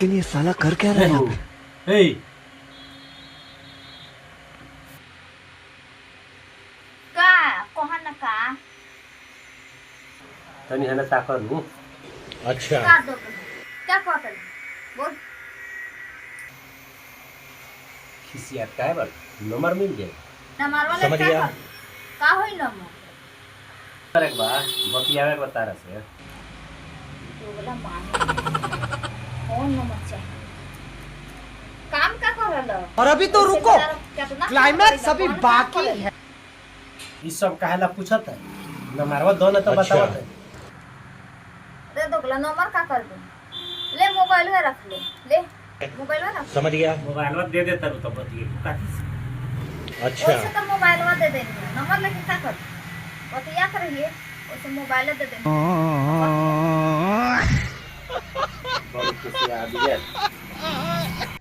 लेकिन ये साला कर क्या रहा है यहाँ पे? ए का कोहा ना का तनी हने ताकर नु अच्छा का दो क्या कहत बोल खिसियत काय बल नंबर मिल गए नंबर वाले समझ का गया। का होई नंबर एक बार बतियावे के बता रहा से तो बोला मान कौन नंबर चाहिए काम का करल और अभी तो रुको, क्लाइमैक्स अभी बाकी है। ई सब काहेला पूछत है नंबरवा दो न तो अच्छा। बतावत है दे दो बोला नंबर का कर दे ले मोबाइल में रख ले मोबाइल में रख समझ गया। मोबाइलवा दे दे तब तो बतिए काटी अच्छा उससे तो मोबाइल में दे देंगे नंबर लेके क्या कर बतिया कर रहिए उसे मोबाइल दे देंगे बहुत खुशी आ गई